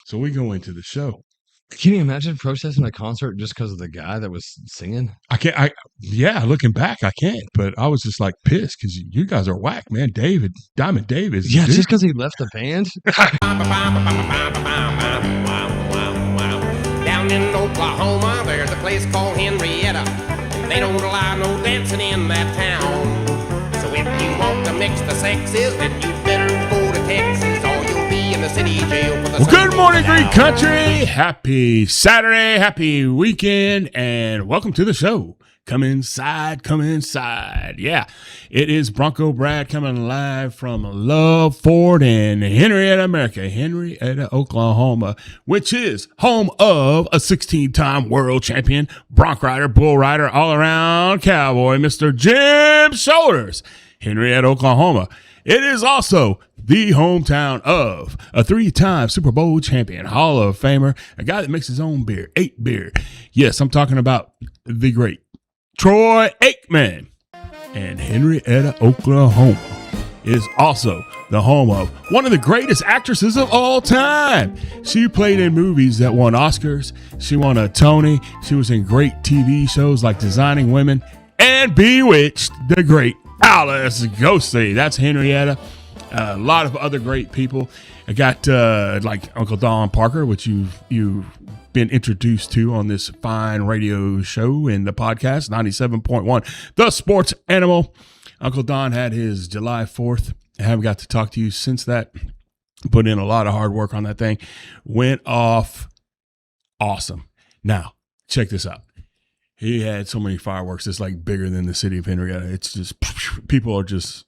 So we go into the show. Can you imagine protesting a concert just because of the guy that was singing? Yeah, looking back, I can't. But I was just like pissed because you guys are whack, man. Diamond Dave is. Yeah, just because he left the band. Down in Oklahoma, there's a place called Henryetta. They don't allow no dancing in that town. So if you want to mix the sexes, then you better go to Texas, or you'll be in the city jail for the. Well, good morning, Greek country. Happy Saturday, happy weekend, and welcome to the show. Come inside, come inside. Yeah, it is Bronco Brad coming live from Love Ford in Henryetta, America, Henryetta, Oklahoma, which is home of a 16-time world champion, bronc rider, bull rider, all-around cowboy, Mr. Jim Shoulders, Henryetta, Oklahoma. It is also the hometown of a 3-time Super Bowl champion, Hall of Famer, a guy that makes his own beer, 8 beer. Yes, I'm talking about the great Troy Aikman. And Henryetta, Oklahoma is also the home of one of the greatest actresses of all time. She played in movies that won Oscars. She won a Tony. She was in great TV shows like Designing Women and Bewitched, the great Alice Ghostley. That's Henryetta. A lot of other great people. I got like Uncle Don Parker, which you've been introduced to on this fine radio show in the podcast, 97.1, The Sports Animal. Uncle Don had his July 4th. I haven't got to talk to you since that. Put in a lot of hard work on that thing. Went off awesome. Now, check this out. He had so many fireworks. It's like bigger than the city of Henryetta. It's just, people are just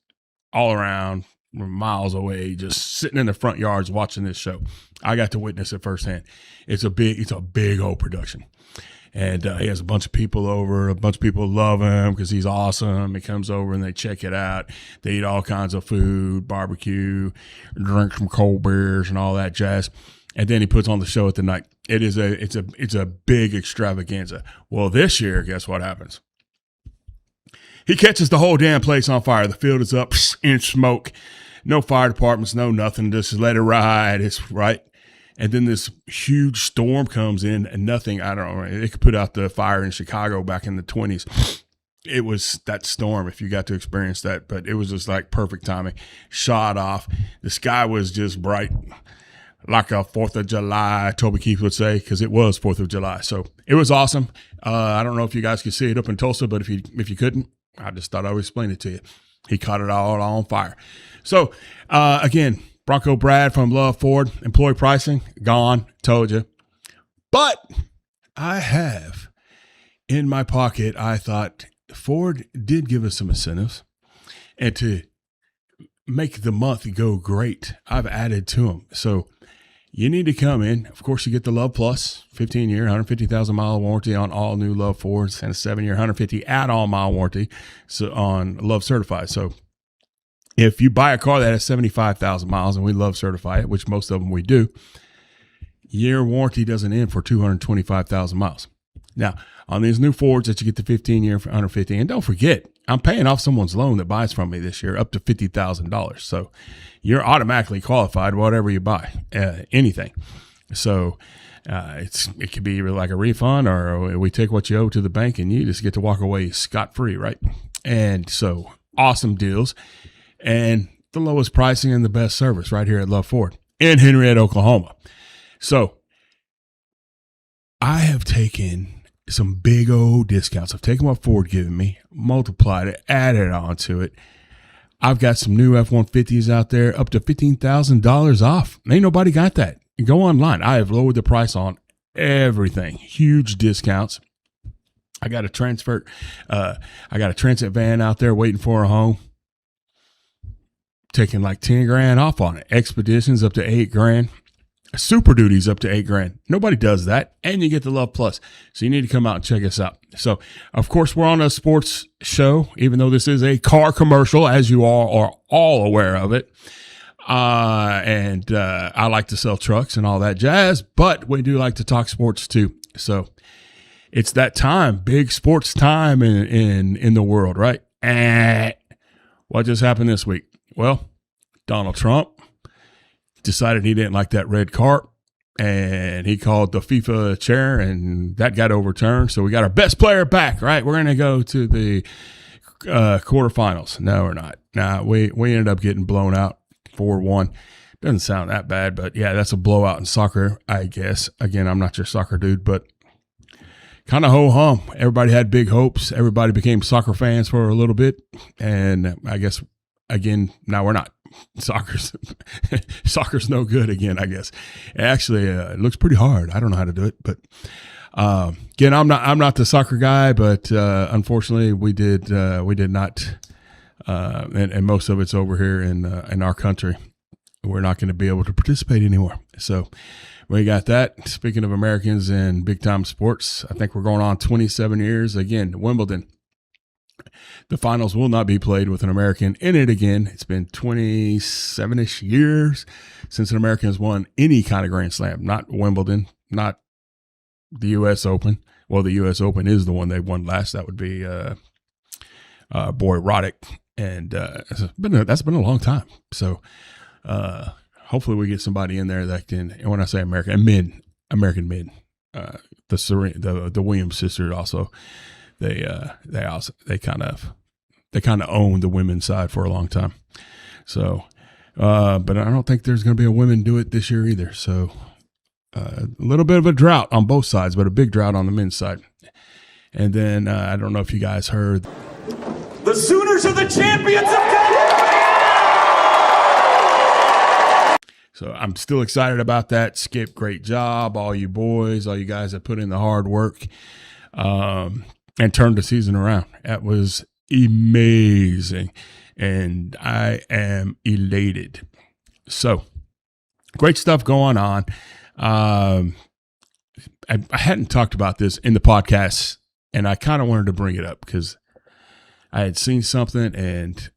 all around, miles away, just sitting in the front yards watching this show. I got to witness it firsthand. It's a big old production. And he has a bunch of people over. A bunch of people love him because he's awesome. He comes over and they check it out. They eat all kinds of food, barbecue, drink some cold beers and all that jazz. And then he puts on the show at the night. It's a big extravaganza. Well, this year, guess what happens? He catches the whole damn place on fire. The field is up in smoke. No fire departments, no nothing. Just let it ride. It's right. And then this huge storm comes in and nothing. I don't know. It could put out the fire in Chicago back in the 20s. It was that storm, if you got to experience that. But it was just like perfect timing. Shot off. The sky was just bright, like a 4th of July, Toby Keith would say, because it was 4th of July. So it was awesome. I don't know if you guys could see it up in Tulsa, but if you couldn't, I just thought I would explain it to you. He caught it all on fire. So, again, Bronco Brad from Love Ford, employee pricing, gone, told you. But I have in my pocket, I thought Ford did give us some incentives. And to make the month go great, I've added to them. So you need to come in. Of course, you get the Love Plus, 15-year, 150,000-mile warranty on all new Love Fords, and a 7-year, 150 add-on mile warranty on Love Certified. So if you buy a car that has 75,000 miles, and we Love Certify it, which most of them we do, year warranty doesn't end for 225,000 miles. Now, on these new Fords that you get the 15-year for 150, and don't forget, I'm paying off someone's loan that buys from me this year up to $50,000. So you're automatically qualified whatever you buy, anything. So it could be like a refund, or we take what you owe to the bank and you just get to walk away scot-free, right? And so awesome deals and the lowest pricing and the best service right here at Love Ford in Henryetta, Oklahoma. So I have taken some big old discounts. I've taken what Ford given me, multiplied it, added on to it. I've got some new F-150s out there up to $15,000 off. Ain't nobody got that. Go online. I have lowered the price on everything. Huge discounts. I got a transit van out there waiting for a home. Taking like 10 grand off on it. Expeditions up to 8 grand. Super Duties up to $8 grand. Nobody does that. And you get the Love Plus. So you need to come out and check us out. So, of course, we're on a sports show, even though this is a car commercial, as you all are all aware of it. I like to sell trucks and all that jazz, but we do like to talk sports too. So it's that time, big sports time in the world, right? What just happened this week? Well, Donald Trump decided he didn't like that red cart. and he called the FIFA chair, and that got overturned. So we got our best player back, right? We're going to go to the quarterfinals. No, we're not. Nah, we ended up getting blown out 4-1. Doesn't sound that bad, but yeah, that's a blowout in soccer, I guess. Again, I'm not your soccer dude, but kind of ho-hum. Everybody had big hopes. Everybody became soccer fans for a little bit, and I guess, again, now we're not. Soccer's no good again, I guess. Actually, it looks pretty hard. I don't know how to do it, but again, I'm not the soccer guy, but unfortunately, we did not, and most of it's over here in our country. We're not going to be able to participate anymore. So we got that. Speaking of Americans and big time sports, I think we're going on 27 years again. Wimbledon. The finals will not be played with an American in it again. It's been 27-ish years since an American has won any kind of Grand Slam. Not Wimbledon, not the U.S. Open. Well, the U.S. Open is the one they won last. That would be Boy Roddick. And that's been a long time. So hopefully we get somebody in there that can, and when I say American men, the Williams sisters also. They kind of own the women's side for a long time. So, but I don't think there's going to be a women do it this year either. So, a little bit of a drought on both sides, but a big drought on the men's side. And then I don't know if you guys heard. The Sooners are the champions of California! So I'm still excited about that. Skip, great job. All you boys, all you guys that put in the hard work. And turned the season around. That was amazing. And I am elated. So, great stuff going on. I hadn't talked about this in the podcast, and I kind of wanted to bring it up because I had seen something, and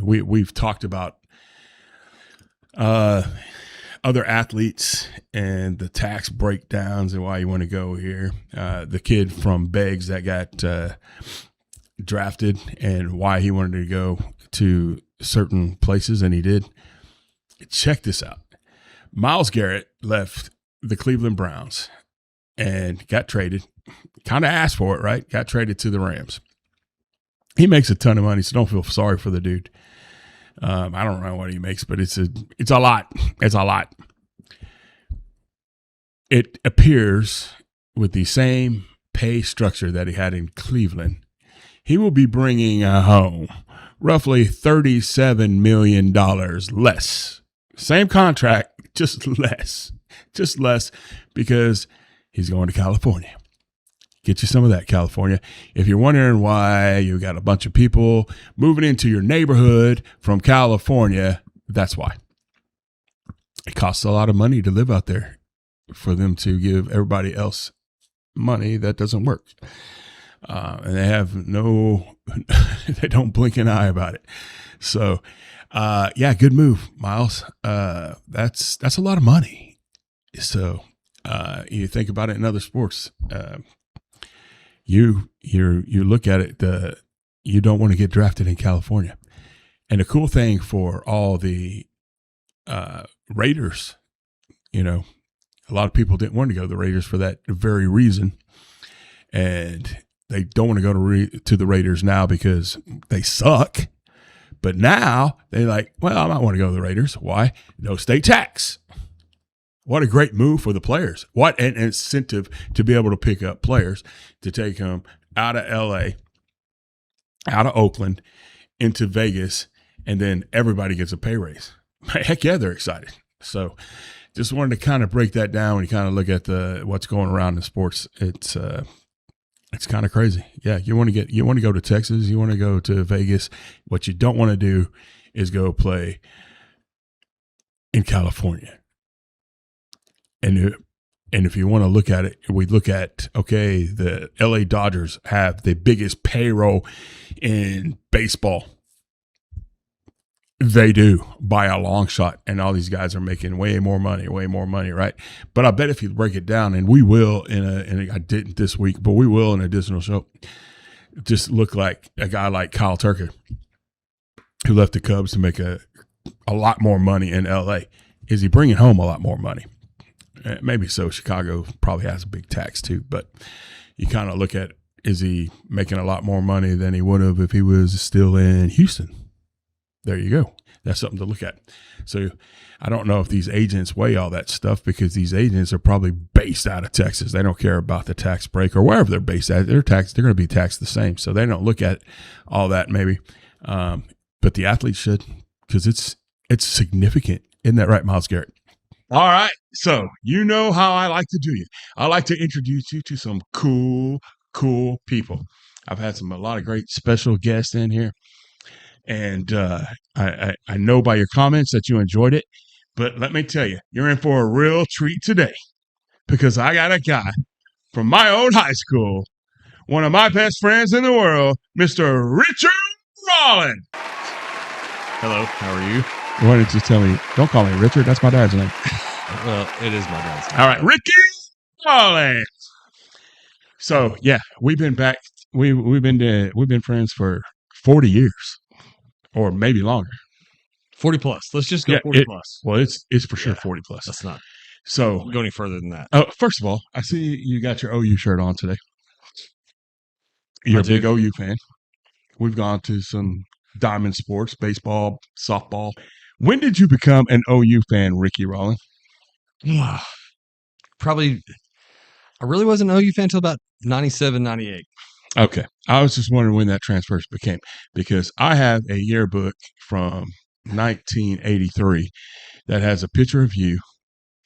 we've talked about other athletes and the tax breakdowns and why you want to go here. The kid from Beggs that got drafted and why he wanted to go to certain places, and he did. Check this out. Myles Garrett left the Cleveland Browns and got traded. Kind of asked for it, right? Got traded to the Rams. He makes a ton of money, so don't feel sorry for the dude. I don't know what he makes, but it's a lot. It's a lot. It appears with the same pay structure that he had in Cleveland, he will be bringing home roughly $37 million less. Same contract, just less because he's going to California. Get you some of that, California. If you're wondering why you got a bunch of people moving into your neighborhood from California, that's why. It costs a lot of money to live out there for them to give everybody else money that doesn't work. And they have they don't blink an eye about it. So, yeah, good move, Myles. That's a lot of money. So, you think about it in other sports, you look at it, you don't want to get drafted in California. And the cool thing for all the Raiders, a lot of people didn't want to go to the Raiders for that very reason. And they don't want to go to the Raiders now because they suck. But now they're like, well, I might want to go to the Raiders. Why? No state tax. What a great move for the players. What an incentive to be able to pick up players to take them out of LA, out of Oakland, into Vegas, and then everybody gets a pay raise. Heck yeah, they're excited. So just wanted to kind of break that down when you kind of look at what's going around in sports. It's kind of crazy. Yeah, you want to go to Texas, you want to go to Vegas. What you don't want to do is go play in California. And if you want to look at it, we look at, okay, the LA Dodgers have the biggest payroll in baseball. They do, by a long shot. And all these guys are making way more money, right? But I bet if you break it down, and we will I didn't this week, but we will in an additional show, just look like a guy like Kyle Turker, who left the Cubs to make a lot more money in LA. Is he bringing home a lot more money? Maybe so. Chicago probably has a big tax too, but you kind of look at, is he making a lot more money than he would have if he was still in Houston? There you go. That's something to look at. So I don't know if these agents weigh all that stuff, because these agents are probably based out of Texas. They don't care about the tax break or wherever they're based at. They're going to be taxed the same. So they don't look at all that maybe. But the athletes should, because it's significant. Isn't that right, Myles Garrett? All right. So you know how I like to do you. I like to introduce you to some cool people. I've had a lot of great special guests in here. And I know by your comments that you enjoyed it. But let me tell you, you're in for a real treat today, because I got a guy from my old high school, one of my best friends in the world, Mr. Richard Rollin. Hello, how are you? Why didn't you tell me? Don't call me Richard. That's my dad's name. Well, it is my dad's name. All right, Ricky Rollin. So yeah, we've been back. We've been friends for 40 years, or maybe longer. 40 plus. Let's just go 40 plus. Well, it's for sure 40 plus. Let's not So go any further than that. First of all, I see you got your OU shirt on today. You're a big OU fan. We've gone to some diamond sports, baseball, softball. When did you become an OU fan, Ricky Rollin? Probably, I really wasn't an OU fan until about 97, 98. Okay. I was just wondering when that transfer became, because I have a yearbook from 1983 that has a picture of you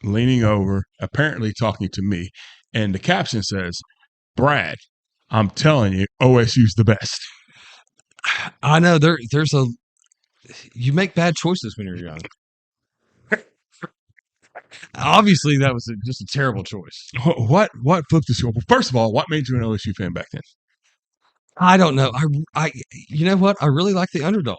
leaning over, apparently talking to me, and the caption says, "Brad, I'm telling you, OSU's the best." I know you make bad choices when you're young. Obviously, that was just a terrible choice. What flipped the script? First of all, what made you an OSU fan back then? I don't know. I you know what? I really like the underdog,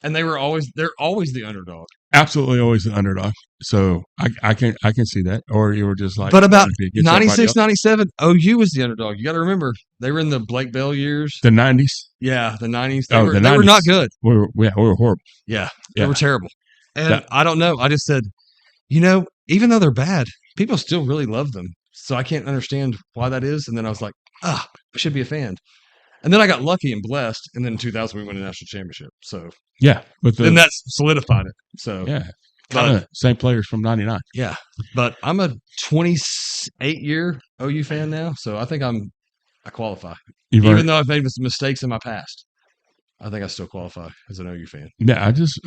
and they're always the underdog. Absolutely, always the underdog. So I can see that. Or you were just like, but about 96, 97, OU was the underdog. You got to remember, they were in the Blake Bell years, the 90s. Yeah, the 90s. The 90s. They were not good. We were horrible. Yeah, they were terrible. And I don't know. I just said, even though they're bad, people still really love them. So I can't understand why that is. And then I was like, I should be a fan. And then I got lucky and blessed. And then in 2000, we won a national championship. So yeah, then that solidified it. So yeah, same players from '99. Yeah, but I'm a 28-year OU fan now, so I think I qualify. Even though I've made some mistakes in my past, I think I still qualify as an OU fan. Yeah, I just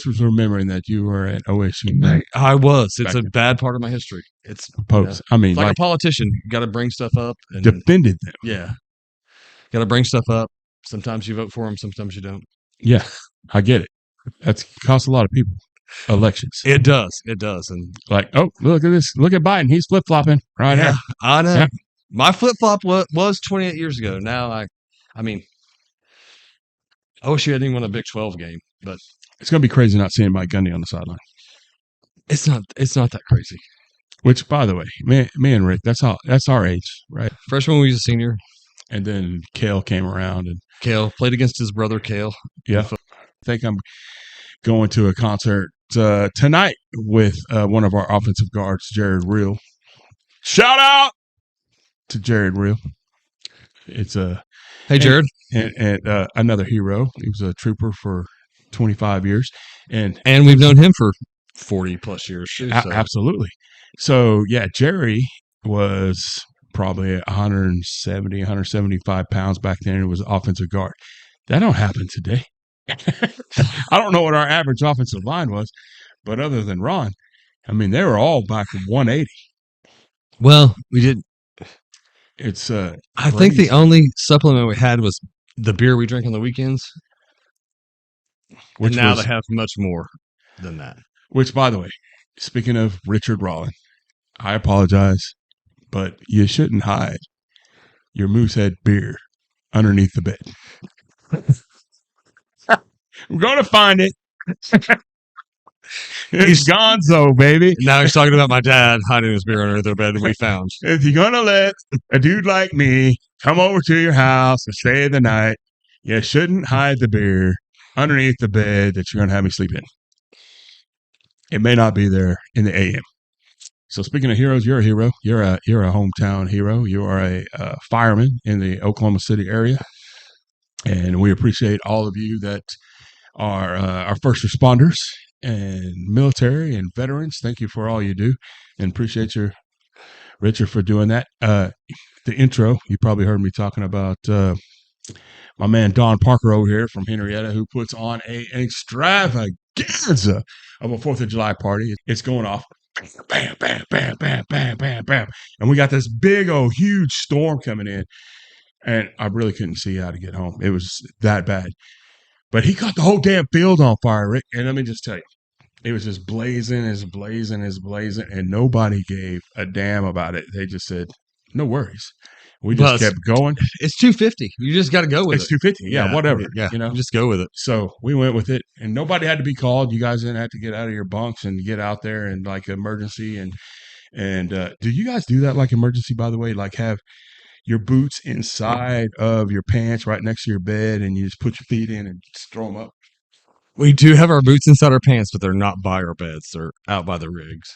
was remembering that you were at OSU. I was. It's a bad part of my history. It's I mean, it's like a politician. You got to bring stuff up. And defended them. Yeah, got to bring stuff up. Sometimes you vote for them, sometimes you don't. Yeah, I get it. That costs a lot of people elections. It does. And like, oh, look at this. Look at Biden. He's flip flopping right now. I know. Yeah. My flip flop was 28 years ago. Now I mean, OSU hadn't even won a Big 12 game, but it's gonna be crazy not seeing Mike Gundy on the sideline. It's not that crazy. Which, by the way, me and Rick, that's our age, right? Freshman, we was a senior. And then Kale came around, and Kale played against his brother Kale. Yeah, I think I'm going to a concert tonight with one of our offensive guards, Jared Real. Shout out to Jared Real. It's hey Jared, and another hero. He was a trooper for 25 years, and we've known him for 40 plus years too. So. Absolutely. So yeah, Jerry was probably 170, 175 pounds back then. It was offensive guard. That don't happen today. I don't know what our average offensive line was, but other than Ron, I mean, they were all back from 180. Well, we didn't. It's I think the only supplement we had was the beer we drank on the weekends. Which now they have much more than that. Which, by the way, speaking of Richard Rollin, I apologize, but you shouldn't hide your Moosehead beer underneath the bed. We're going to find it. He's gonzo, baby. Now he's talking about my dad hiding his beer under the bed that we found. If you're going to let a dude like me come over to your house and stay the night, you shouldn't hide the beer underneath the bed that you're going to have me sleep in. It may not be there in the AM. So speaking of heroes, you're a hero. You're a hometown hero. You are a fireman in the Oklahoma City area, and we appreciate all of you that are our first responders and military and veterans. Thank you for all you do, and appreciate your Richard for doing that. The intro, you probably heard me talking about my man Don Parker over here from Henryetta, who puts on an extravaganza of a 4th of July party. It's going off. Bam, bam, bam, bam, bam, bam, bam. And we got this big old huge storm coming in. And I really couldn't see how to get home. It was that bad. But he caught the whole damn field on fire, Rick. And let me just tell you, it was just blazing, and nobody gave a damn about it. They just said, no worries. We just kept going. It's 250. You just got to go with it. It's 250. Yeah, whatever. Yeah, you know, just go with it. So we went with it, and nobody had to be called. You guys didn't have to get out of your bunks and get out there and like emergency. And do you guys do that like emergency, by the way? Like have your boots inside of your pants right next to your bed, and you just put your feet in and just throw them up? We do have our boots inside our pants, but they're not by our beds. They're out by the rigs.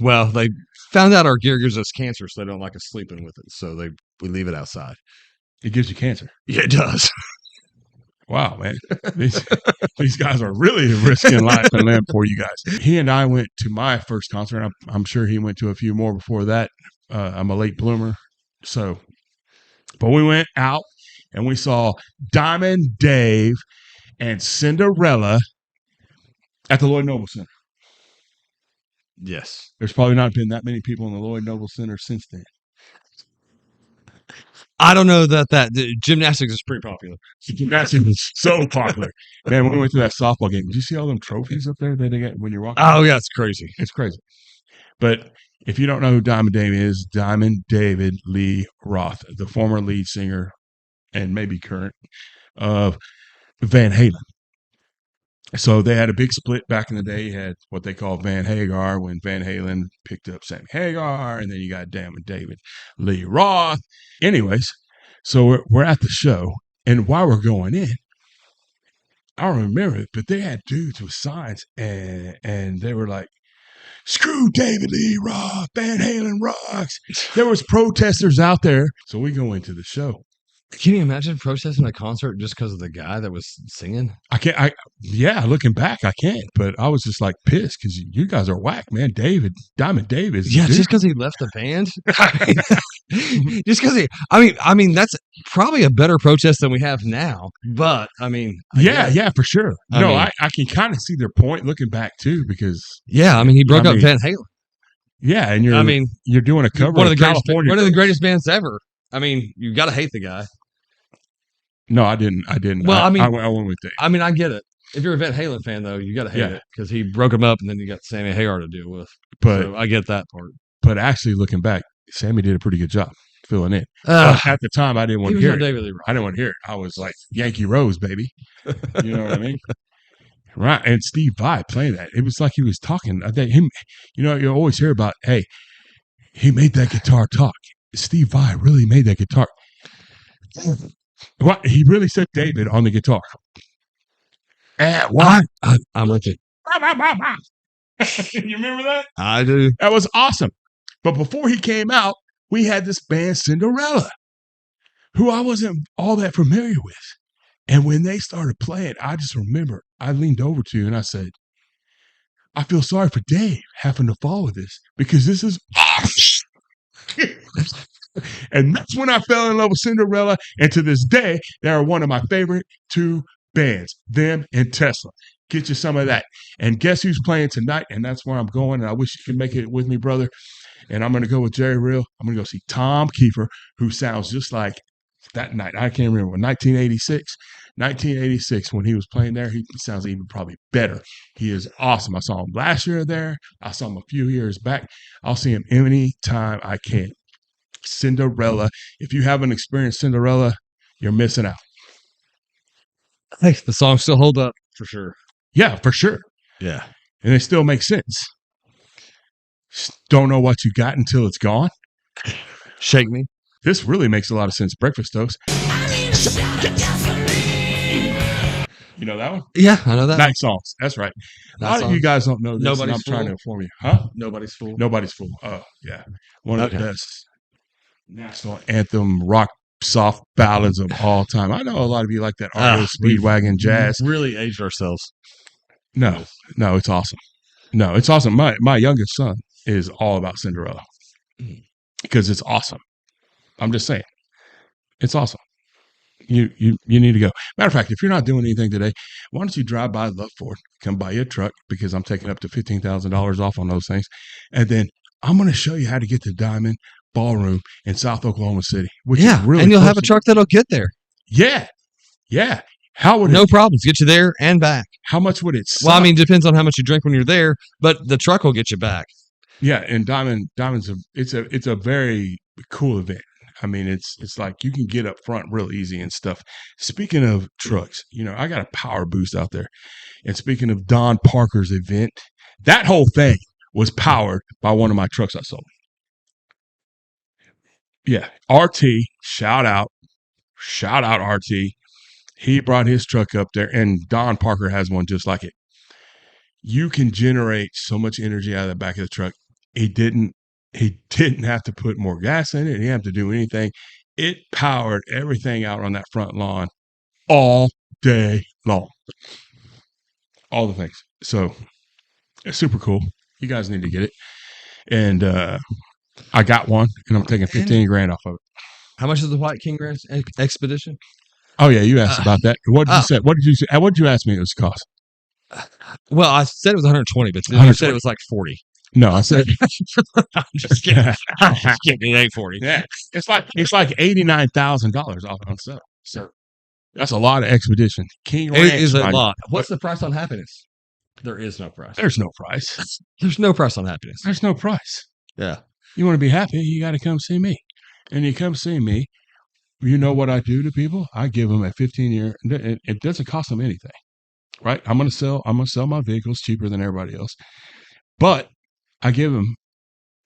Well, they found out our gear gives us cancer, so they don't like us sleeping with it. So we leave it outside. It gives you cancer. Yeah, it does. Wow, man. These guys are really risking life and limb for you guys. He and I went to my first concert. I'm sure he went to a few more before that. I'm a late bloomer. So, but we went out and we saw Diamond Dave and Cinderella at the Lloyd Noble Center. Yes. There's probably not been that many people in the Lloyd Noble Center since then. I don't know that the gymnastics is pretty popular. Gymnastics is so popular. Man, when we went to that softball game, did you see all them trophies up there that they get when you're walking? Oh, yeah, it's crazy. It's crazy. But if you don't know who Diamond Dave is, Diamond David Lee Roth, the former lead singer and maybe current of Van Halen. So they had a big split back in the day. You had what they call Van Hagar when Van Halen picked up Sammy Hagar, and then you got Diamond David Lee Roth. Anyways, so we're at the show, and while we're going in, I don't remember it, but they had dudes with signs, and they were like, "Screw David Lee Roth, Van Halen rocks." There was protesters out there, so we go into the show. Can you imagine protesting a concert just because of the guy that was singing? Yeah, looking back, I can't. But I was just like pissed because you guys are whack, man. Diamond Dave is just because he left the band. Just because I mean, that's probably a better protest than we have now. But I mean, yeah, for sure. I can kind of see their point looking back too, because he broke up Van Halen. Yeah, and you're doing a cover one of California. One of the greatest bands ever. I mean, you got to hate the guy. No, I didn't. Well, I went with Dave. I mean, I get it. If you're a Van Halen fan, though, you got to hate it because he broke him up, and then you got Sammy Hagar to deal with. But so I get that part. But actually, looking back, Sammy did a pretty good job filling in. At the time, I didn't want to hear it. I didn't want to hear it. I was like, Yankee Rose, baby. You know what I mean? Right. And Steve Vai playing that. It was like he was talking. I think him. You always hear about, hey, he made that guitar talk. Steve Vai really made that guitar. What he really said, David on the guitar. What? I'm with you. You remember that? I do. That was awesome. But before he came out, we had this band Cinderella, who I wasn't all that familiar with. And when they started playing, I just remember I leaned over to you and I said, I feel sorry for Dave having to follow this because this is and that's when I fell in love with Cinderella. And to this day, they are one of my favorite two bands, them and Tesla. Get you some of that. And guess who's playing tonight? And that's where I'm going. And I wish you could make it with me, brother. And I'm going to go with Jerry Real. I'm going to go see Tom Keifer, who sounds just like that night. I can't remember. 1986, when he was playing there, he sounds even probably better. He is awesome. I saw him last year there. I saw him a few years back. I'll see him any time I can. Cinderella. If you haven't experienced Cinderella, you're missing out. Hey, the songs still hold up for sure. Yeah, for sure. Yeah. And they still make sense. Don't know what you got until it's gone. Shake me. This really makes a lot of sense. Breakfast toast. You know that one? Yeah, I know that. Night Songs. That's right. A lot of you guys don't know this. Nobody's I'm trying Fool. to inform you. Huh? Nobody's Fool. Nobody's Fool. Oh, yeah. One of the Okay. best national anthem rock soft ballads of all time. I know a lot of you like that REO Speedwagon jazz. Really aged ourselves. No, it's awesome. No, it's awesome. My youngest son is all about Cinderella because it's awesome. I'm just saying, it's awesome. You need to go. Matter of fact, if you're not doing anything today, why don't you drive by Love Ford, come buy you a truck because I'm taking up to $15,000 off on those things, and then I'm going to show you how to get to Diamond Ballroom in South Oklahoma City. Which is really and you'll have a close truck that'll get there. Yeah. How would No problems. Get you there and back. How much would it suck? Well, I mean, depends on how much you drink when you're there, but the truck will get you back. Yeah, and Diamond's it's a very cool event. I mean, it's like you can get up front real easy and stuff. Speaking of trucks, I got a PowerBoost out there. And speaking of Don Parker's event, that whole thing was powered by one of my trucks I sold. Yeah, RT, shout out RT. He brought his truck up there, and Don Parker has one just like it. You can generate so much energy out of the back of the truck. He didn't have to put more gas in it. He didn't have to do anything. It powered everything out on that front lawn all day long. All the things. So it's super cool. You guys need to get it. And I got one, and I'm taking $15,000 off of it. How much is the White King Ranch Expedition? Oh yeah, you asked about that. What did you say? What did you say? What did you ask me it was cost? Well, I said it was 120, but you said it was like 40. No, I said I'm just kidding. It ain't 40. Yeah, it's like $89,000 off on sale. So that's a lot of expedition. King Ranch is a lot. What's the price on happiness? There is no price. There's no price. There's no price on happiness. There's no price. Yeah. You want to be happy, you got to come see me. And you come see me, you know what I do to people? I give them a 15-year. It doesn't cost them anything, right? I'm going to sell my vehicles cheaper than everybody else, but I give them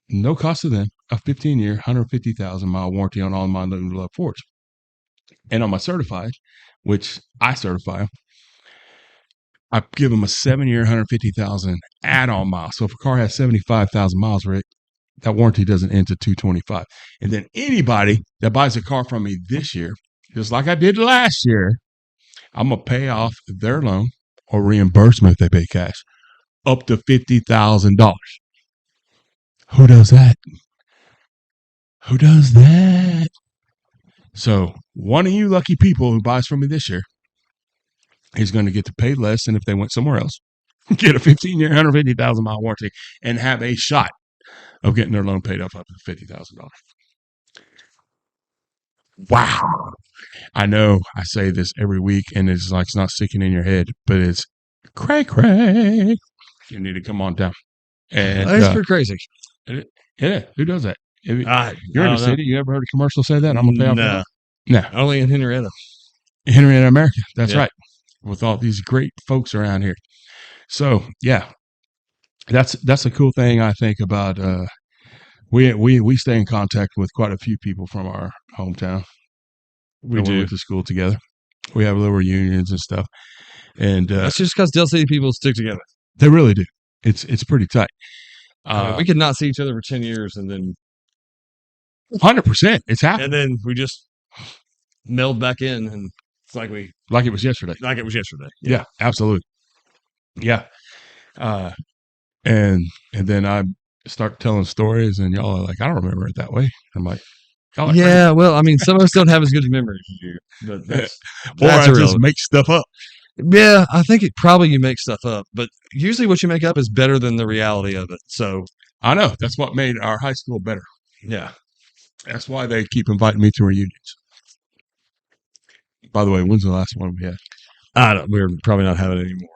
no cost to them a 15-year, 150,000 mile warranty on all my Love Fords, and on my certified, which I certify, I give them a 7-year, 150,000 add-on miles. So if a car has 75,000 miles, Rick, that warranty doesn't end to 225. And then anybody that buys a car from me this year, just like I did last year, I'm going to pay off their loan or reimbursement if they pay cash up to $50,000. Who does that? Who does that? So one of you lucky people who buys from me this year is going to get to pay less than if they went somewhere else, get a 15-year, 150,000 mile warranty, and have a shot of getting their loan paid off up to $50,000. Wow. I know I say this every week, and it's like it's not sticking in your head, but it's cray. You need to come on down. And That's pretty crazy. Yeah, who does that? You're in the know. city. You ever heard a commercial say that? I'm going to pay off that? No. Only in Henryetta. Henryetta American. That's right. With all these great folks around here. So, yeah. That's a cool thing I think about. We stay in contact with quite a few people from our hometown. We went to school together. We have little reunions and stuff, and that's just because Del City people stick together. They really do. It's pretty tight. We could not see each other for 10 years, and then 100%. It's happened, and then we just meld back in, and it's like it was yesterday. Yeah, absolutely. Yeah. And then I start telling stories, and y'all are like, I don't remember it that way. I'm like, well, I mean, some of us don't have as good memories as you, but that's I just make stuff up. Yeah, I think you make stuff up, but usually what you make up is better than the reality of it. So I know that's what made our high school better. Yeah, that's why they keep inviting me to reunions. By the way, when's the last one we had? We're probably not having it anymore.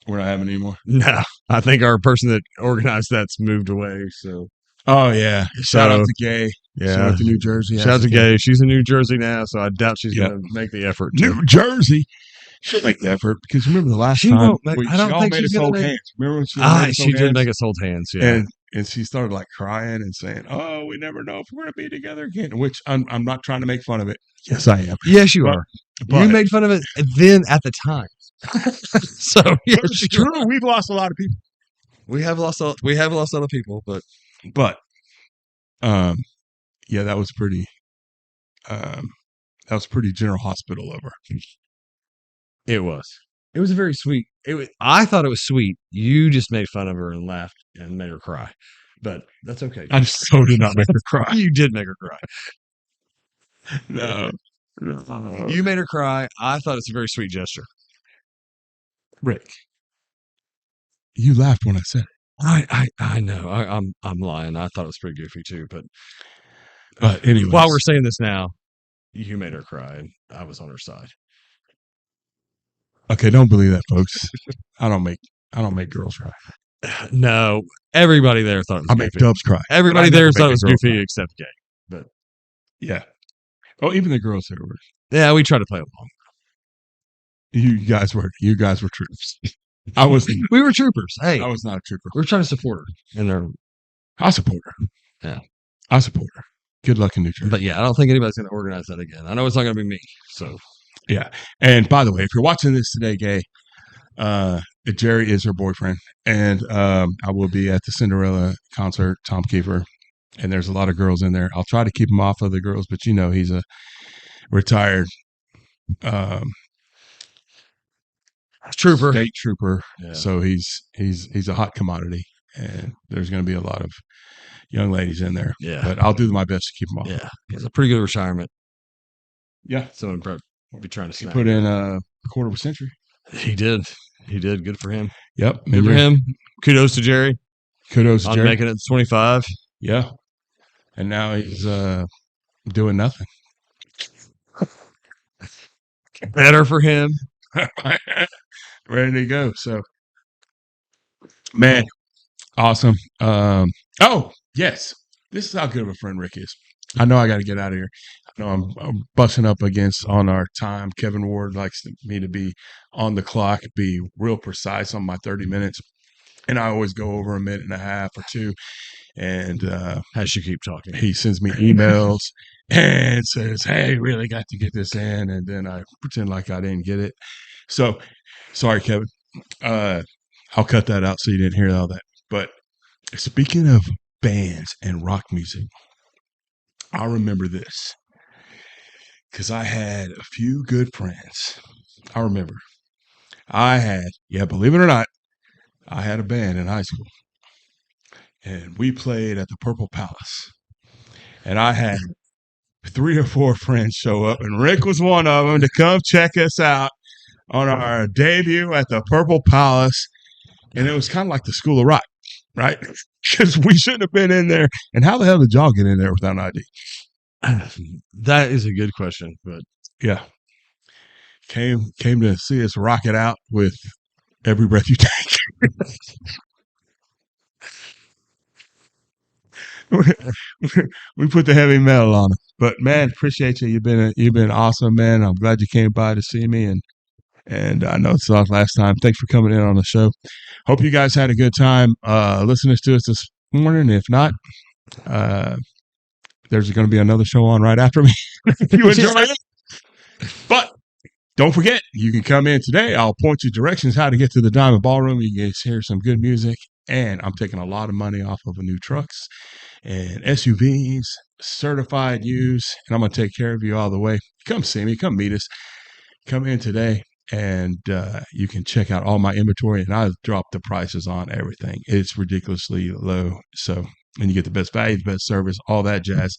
We're not having it anymore. No, I think our person that organized that's moved away. So, oh yeah, shout out to Gay. Yeah, shout out to New Jersey. Shout out to Gay. She's in New Jersey now, so I doubt she's going to make the effort. New Jersey. She'll make the effort because remember the last time I don't think made us hold hands. Remember when she did make us hold hands, yeah. And she started like crying and saying, "Oh, we never know if we're going to be together again." Which I'm not trying to make fun of it. Yes, I am. Yes, you are. But you made fun of it then at the time. So yeah, It's true. We've lost a lot of people. we have lost other people, but Yeah, that was pretty. That was pretty General Hospital over. it was a very sweet. I thought it was sweet. You just made fun of her and laughed and made her cry, but that's okay. I so did not make her cry. You did make her cry. No. You made her cry. I thought it's a very sweet gesture. Rick, you laughed when I said it. I know. I'm lying. I thought it was pretty goofy too. But Anyway, while we're saying this now, you made her cry, and I was on her side. okay, don't believe that, folks. I don't make girls cry. No, everybody there thought it was I goofy. make Dubs cry. Everybody But I there never thought it make was a girl goofy cry. except Gay. But Yeah. Oh, even the girls there were. yeah, we tried to play along. You guys were troops. I was. We were troopers. Hey, I was not a trooper. we were trying to support her. And I support her. Yeah. I support her. Good luck in New Jersey. but yeah, I don't think anybody's going to organize that again. I know it's not going to be me. So Yeah. And by the way, if you're watching this today, Gay, Jerry is her boyfriend. And I will be at the Cinderella concert, Tom Keifer. And there's a lot of girls in there. I'll try to keep him off of the girls, but you know, he's a retired trooper. state trooper. Yeah. So he's a hot commodity. And there's going to be a lot of young ladies in there. Yeah. But I'll do my best to keep them off. Yeah. It's a pretty good retirement. Yeah. Someone probably will be trying to He snag put it. in a quarter of a century. He did. Good for him. Yep. Good for him. Kudos to Jerry Kudos to on Jerry. making it to 25. Yeah. And now he's doing nothing. Better for him. Ready to go. So, man, awesome. Oh, yes. This is how good of a friend Rick is. I know I got to get out of here. I know I'm busting up against on our time. Kevin Ward likes me to be on the clock, be real precise on my 30 minutes. And I always go over a minute and a half or two. And As you keep talking. he sends me emails and says, hey, really got to get this in. And then I pretend like I didn't get it. So, sorry, Kevin. I'll cut that out so you didn't hear all that. But speaking of bands and rock music, I remember this because I had a few good friends. I remember believe it or not, I had a band in high school. And we played at the Purple Palace. And I had 3 or 4 friends show up, and Rick was one of them to come check us out on our debut at the Purple Palace. And it was kind of like the School of Rock, right? Because we shouldn't have been in there. And how the hell did y'all get in there without an ID? That is a good question, but Yeah. Came to see us rock it out with Every Breath You Take. We put the heavy metal on it. But man, appreciate you. You've been awesome, man. I'm glad you came by to see me, and I know it's the last time. Thanks for coming in on the show. Hope you guys had a good time listening to us this morning. If not, there's going to be another show on right after me. If you enjoy it. But don't forget, you can come in today. I'll point you directions how to get to the Diamond Ballroom. You can hear some good music. And I'm taking a lot of money off of new trucks and SUVs, certified used, and I'm going to take care of you all the way. Come see me. Come meet us. Come in today, and you can check out all my inventory, and I've dropped the prices on everything. It's ridiculously low. So, and you get the best value, the best service, all that jazz.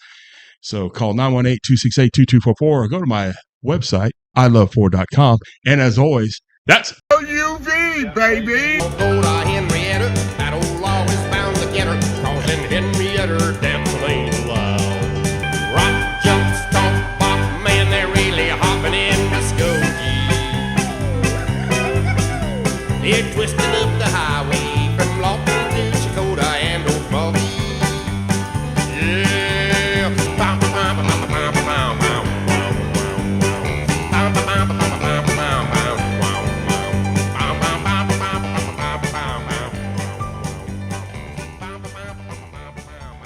So call 918-268-2244 or go to my website, ilove4.com. And as always, that's UV, baby. Go to Henryetta, that old law is bound to get her, 'cause in Henryetta, dancing ain't allowed. Rock, jump, stomp, bop, man, they're really hopping in Muskogee. They're twisting